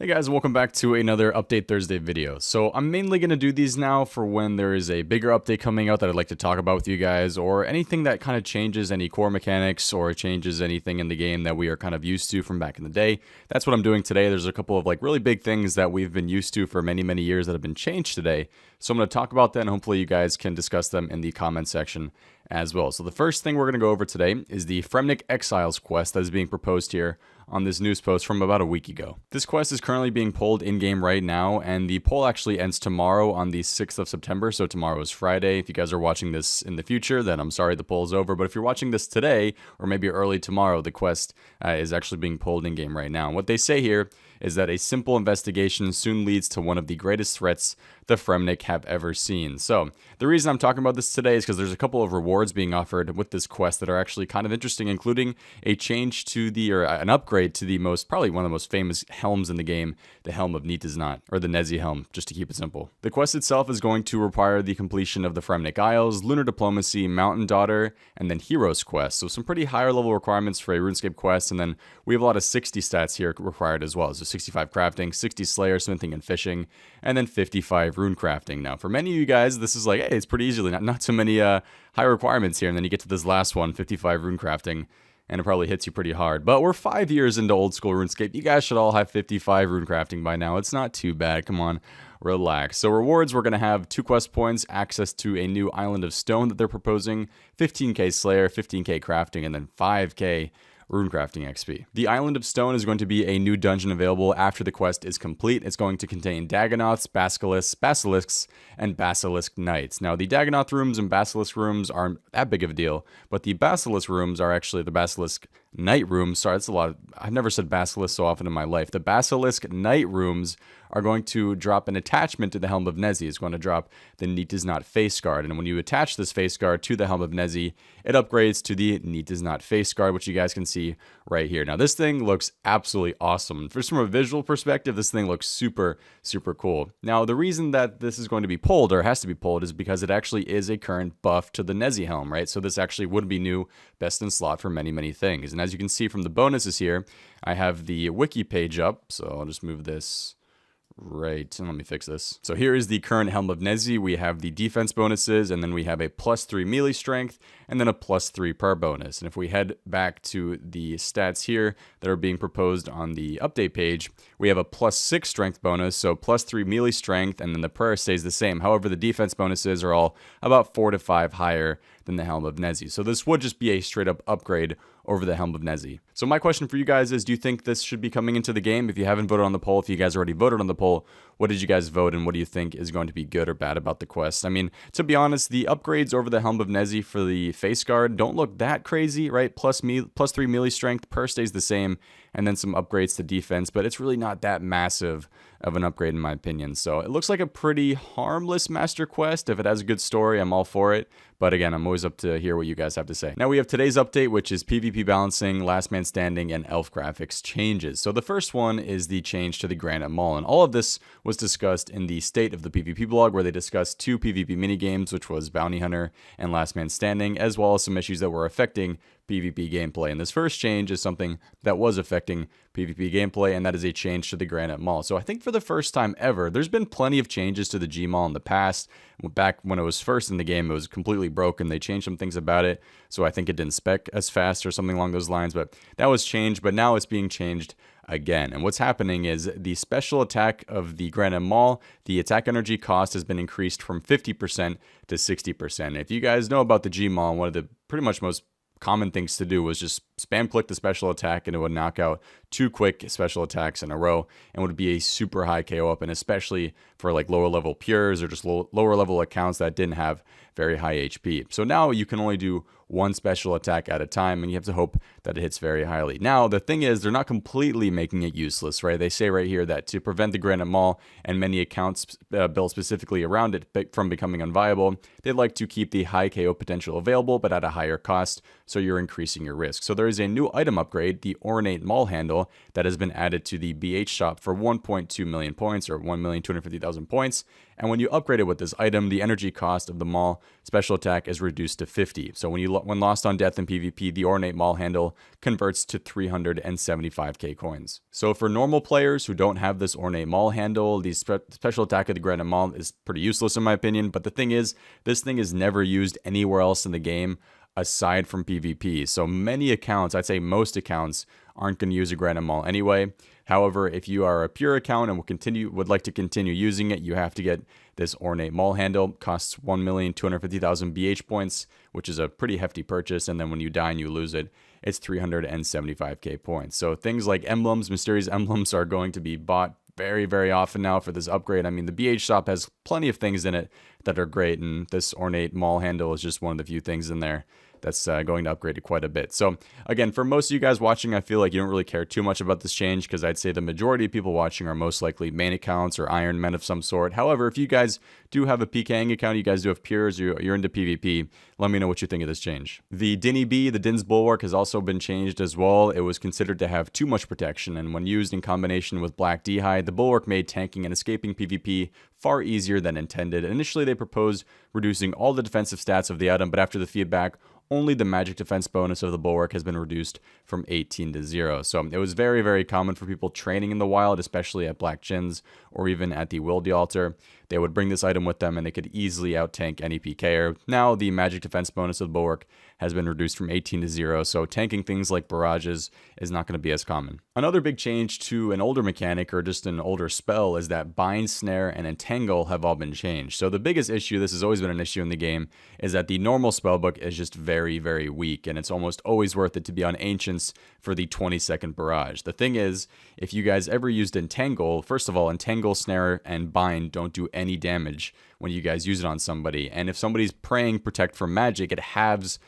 Hey guys, welcome back to another Update Thursday video. So I'm mainly going to do these now for when there is a bigger update coming out that I'd like to talk about with you guys, or anything that kind of changes any core mechanics or changes anything in the game that we are kind of used to from back in the day. That's what I'm doing today. There's a couple of really big things that we've been used to for many years that have been changed today. So I'm going to talk about that, and hopefully you guys can discuss them in the comment section as well. So the first thing we're going to go over today is the Fremennik Exiles quest that is being proposed here on this news post from about a week ago. This quest is currently being pulled in-game right now, and the poll actually ends tomorrow on the 6th of September, so tomorrow is Friday. If you guys are watching this in the future, then I'm sorry the poll is over, but if you're watching this today, or maybe early tomorrow, the quest is actually being pulled in-game right now. And what they say here is that a simple investigation soon leads to one of the greatest threats the Fremennik have ever seen. So the reason I'm talking about this today is because there's a couple of rewards being offered with this quest that are actually kind of interesting, including a change to the, or an upgrade to the probably one of the most famous helms in the game, the Helm of Neitiznot, or the Nezi helm, just to keep it simple. The quest itself is going to require the completion of the Fremennik Isles, Lunar Diplomacy, Mountain Daughter, and then Heroes quest. So some pretty higher level requirements for a RuneScape quest, and then we have a lot of 60 stats here required as well. So 65 crafting, 60 Slayer, Smithing, and Fishing, and then 55 rune crafting. Now, for many of you guys, this is like, hey, it's pretty easily, not so many high requirements here, and then you get to this last one, 55 rune crafting, and it probably hits you pretty hard. But we're 5 years into old school RuneScape. You guys should all have 55 rune crafting by now. It's not too bad. Come on, relax. So rewards, we're going to have 2 quest points, access to a new Island of Stone that they're proposing, 15k Slayer, 15k crafting, and then 5k runecrafting XP. The Island of Stone is going to be a new dungeon available after the quest is complete. It's going to contain Dagonoths, Basilisks, and Basilisk Knights. Now, the Dagonoth rooms and Basilisk rooms aren't that big of a deal, but the Basilisk rooms are actually the Basilisk Knight rooms. Sorry, that's a lot. I've never said Basilisk so often in my life. The Basilisk Knight rooms are going to drop an attachment to the Helm of Nezi. It's going to drop the Neitiznot Faceguard. And when you attach this Faceguard to the Helm of Nezi, it upgrades to the Neitiznot Faceguard, which you guys can see right here. Now, this thing looks absolutely awesome. From a visual perspective, this thing looks super cool. Now, the reason that this is going to be pulled, or has to be pulled, is because it actually is a current buff to the Nezi helm, right? So this actually would be new, best in slot for many things. And as you can see from the bonuses here, I have the wiki page up, so I'll just move this right, and let me fix this. So here is the current Helm of Nezi. We have the defense bonuses, and then we have a +3 melee strength, and then a +3 per bonus. And if we head back to the stats here that are being proposed on the update page, we have a +6 strength bonus, so +3 melee strength, and then the prayer stays the same. However, the defense bonuses are all about 4 to 5 higher than the Helm of Nezi. So this would just be a straight up upgrade over the Helm of Nezi. So my question for you guys is, do you think this should be coming into the game? If you haven't voted on the poll, if you guys already voted on the poll, what did you guys vote, and what do you think is going to be good or bad about the quest? I mean, to be honest, the upgrades over the Helm of Nezi for the Faceguard don't look that crazy, right? +3 melee strength, per stays the same, and then some upgrades to defense, but it's really not that massive of an upgrade in my opinion. So it looks like a pretty harmless master quest. If it has a good story, I'm all for it. But again, I'm always up to hear what you guys have to say. Now we have today's update, which is PvP balancing, last man standing, and elf graphics changes. So the first one is the change to the Granite Maul, and all of this was discussed in the State of the PvP blog, where they discussed 2 PvP minigames, which was Bounty Hunter and Last Man Standing, as well as some issues that were affecting PvP gameplay. And this first change is something that was affecting PvP gameplay, and that is a change to the Granite Maul. So I think for the first time ever, there's been plenty of changes to the G-Maul in the past. Back when it was first in the game, it was completely broken. They changed some things about it, so I think it didn't spec as fast or something along those lines, but that was changed, but now it's being changed again. And what's happening is the special attack of the Granite Maul, the attack energy cost has been increased from 50% to 60%. If you guys know about the G-Maul, one of the pretty much most common things to do was just spam click the special attack, and it would knock out 2 quick special attacks in a row, and would be a super high KO up, and especially for lower level pures or just lower level accounts that didn't have very high HP. So now you can only do 1 special attack at a time, and you have to hope that it hits very highly. Now, the thing is, they're not completely making it useless, right? They say right here that to prevent the Granite Maul and many accounts built specifically around it from becoming unviable, they'd like to keep the high KO potential available, but at a higher cost, so you're increasing your risk. So there is a new item upgrade, the Granite Maul handle, that has been added to the BH shop for 1.2 million points, or 1,250,000 points. And when you upgrade it with this item, the energy cost of the Maul special attack is reduced to 50. So when lost on death in PvP, the Granite Maul handle converts to 375k coins. So for normal players who don't have this Granite Maul handle, the special attack of the Granite Maul is pretty useless in my opinion. But the thing is, this thing is never used anywhere else in the game aside from PvP. So many accounts, I'd say most accounts, aren't going to use a Granite Maul anyway. However, if you are a pure account and would like to continue using it, you have to get this Granite Maul handle. Costs 1,250,000 BH points, which is a pretty hefty purchase. And then when you die and you lose it, it's 375k points. So things like emblems, mysterious emblems, are going to be bought very, very often now for this upgrade. I mean, the BH shop has plenty of things in it that are great, and this Granite Maul handle is just one of the few things in there that's going to upgrade it quite a bit. So again, for most of you guys watching, I feel like you don't really care too much about this change, because I'd say the majority of people watching are most likely main accounts or Iron Men of some sort. However, if you guys do have a PKing account, you guys do have pures, you're into PvP, let me know what you think of this change. The Dinhs Bulwark has also been changed as well. It was considered to have too much protection, and when used in combination with Black D'hide, the Bulwark made tanking and escaping PvP far easier than intended. Initially, they proposed reducing all the defensive stats of the item, but after the feedback, only the magic defense bonus of the Bulwark has been reduced from 18 to 0. So it was very, very common for people training in the wild, especially at Black Jins or even at the Wildy Altar. They would bring this item with them and they could easily out-tank any PKer. Now the magic defense bonus of the Bulwark has been reduced from 18 to 0, so tanking things like barrages is not going to be as common. Another big change to an older mechanic or just an older spell is that Bind, Snare, and Entangle have all been changed. So the biggest issue, this has always been an issue in the game, is that the normal spellbook is just very, very weak, and it's almost always worth it to be on Ancients for the 20-second barrage. The thing is, if you guys ever used Entangle, first of all, Entangle, Snare, and Bind don't do any damage when you guys use it on somebody, and if somebody's praying Protect from magic, it halves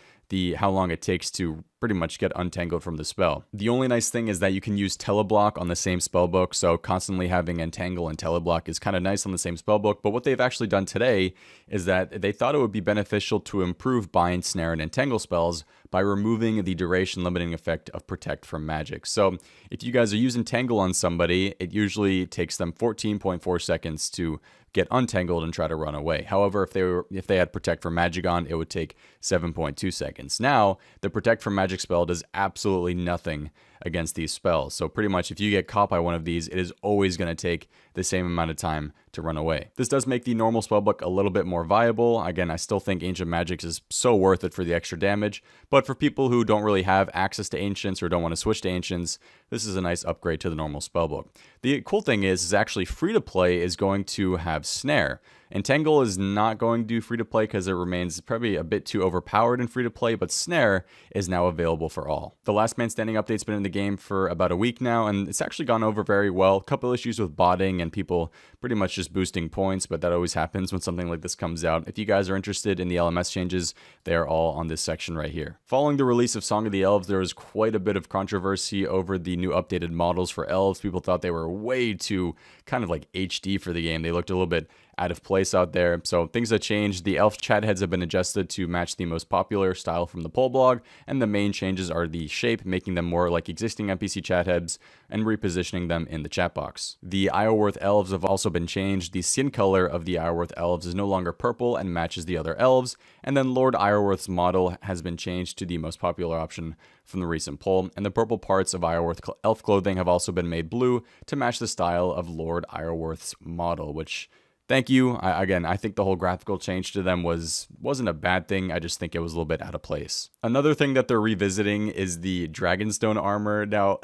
how long it takes to pretty much get untangled from the spell. The only nice thing is that you can use teleblock on the same spellbook, so constantly having Entangle and teleblock is kind of nice on the same spellbook. But what they've actually done today is that they thought it would be beneficial to improve Bind, Snare, and Entangle spells by removing the duration limiting effect of Protect from magic. So if you guys are using Tangle on somebody, it usually takes them 14.4 seconds to get untangled and try to run away. However, if they had Protect from magic on, it would take 7.2 seconds. Now, the Protect from magic spell does absolutely nothing against these spells. So pretty much if you get caught by one of these, it is always going to take the same amount of time to run away. This does make the normal spellbook a little bit more viable. Again, I still think Ancient Magics is so worth it for the extra damage, but for people who don't really have access to Ancients or don't want to switch to Ancients, this is a nice upgrade to the normal spellbook. The cool thing is actually free-to-play is going to have Snare. Entangle is not going to do free-to-play because it remains probably a bit too overpowered in free-to-play, but Snare is now available for all. The Last Man Standing update's been in the game for about a week now, and it's actually gone over very well. A couple issues with botting and people pretty much just boosting points, but that always happens when something like this comes out. If you guys are interested in the LMS changes, they're all on this section right here. Following the release of Song of the Elves, there was quite a bit of controversy over the new updated models for elves. People thought they were way too kind of like HD for the game. They looked a little bit out of place out there. So things have changed. The elf chat heads have been adjusted to match the most popular style from the poll blog, and the main changes are the shape, making them more like existing NPC chat heads and repositioning them in the chat box. The Iorwerth elves have also been changed. The skin color of the Iorwerth elves is no longer purple and matches the other elves, and then Lord Iorwerth's model has been changed to the most popular option from the recent poll, and the purple parts of Iorwerth elf clothing have also been made blue to match the style of Lord Iorwerth's model, which thank you. I think the whole graphical change to them wasn't a bad thing. I just think it was a little bit out of place. Another thing that they're revisiting is the Dragonstone Armor. Now,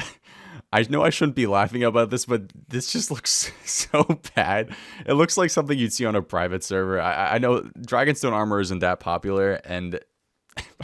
I know I shouldn't be laughing about this, but this just looks so bad. It looks like something you'd see on a private server. I know Dragonstone Armor isn't that popular, and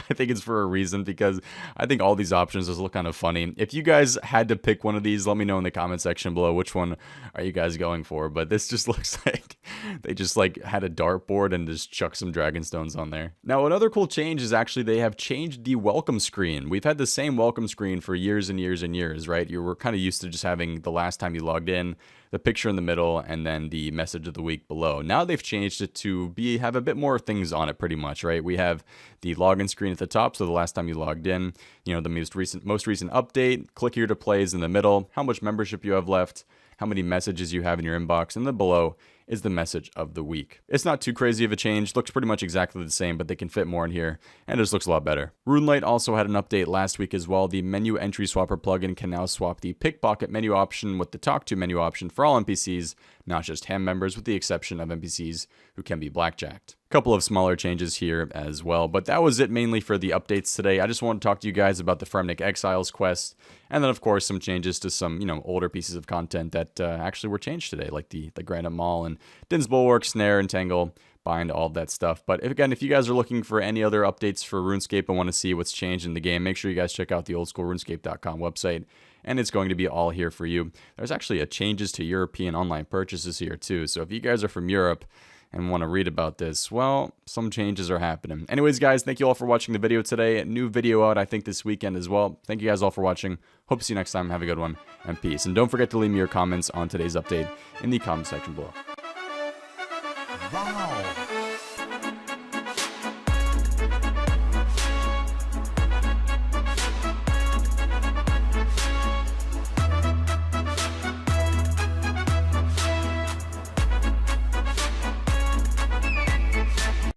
I think it's for a reason, because I think all these options just look kind of funny. If you guys had to pick one of these, let me know in the comment section below which one are you guys going for. But this just looks like They just like had a dartboard and just chucked some Dragonstones on there. Now, another cool change is actually they have changed the welcome screen. We've had the same welcome screen for years and years and years, right? You were kind of used to just having the last time you logged in, the picture in the middle, and then the message of the week below. Now they've changed it to have a bit more things on it, pretty much, right? We have the login screen at the top, so the last time you logged in, the most recent update. Click here to play is in the middle. How much membership you have left, how many messages you have in your inbox, and then below is the message of the week. It's not too crazy of a change, looks pretty much exactly the same, but they can fit more in here, and it just looks a lot better. RuneLite also had an update last week as well. The menu entry swapper plugin can now swap the pickpocket menu option with the talk to menu option for all NPCs, not just ham members, with the exception of NPCs who can be blackjacked. A couple of smaller changes here as well, but that was it mainly for the updates today. I just want to talk to you guys about the Fremennik Exiles quest, and then of course some changes to some, older pieces of content that actually were changed today, like the Granite Maul and Dinhs Bulwark, Snare, Entangle, bind, all of that stuff. But if you guys are looking for any other updates for RuneScape and want to see what's changed in the game, make sure you guys check out the oldschoolrunescape.com website, and it's going to be all here for you. There's actually a changes to European online purchases here too, so if you guys are from Europe and want to read about this, well, some changes are happening. Anyways, guys, thank you all for watching the video today. A new video out, I think, this weekend as well. Thank you guys all for watching. Hope to see you next time. Have a good one, and peace. And don't forget to leave me your comments on today's update in the comment section below. Wow.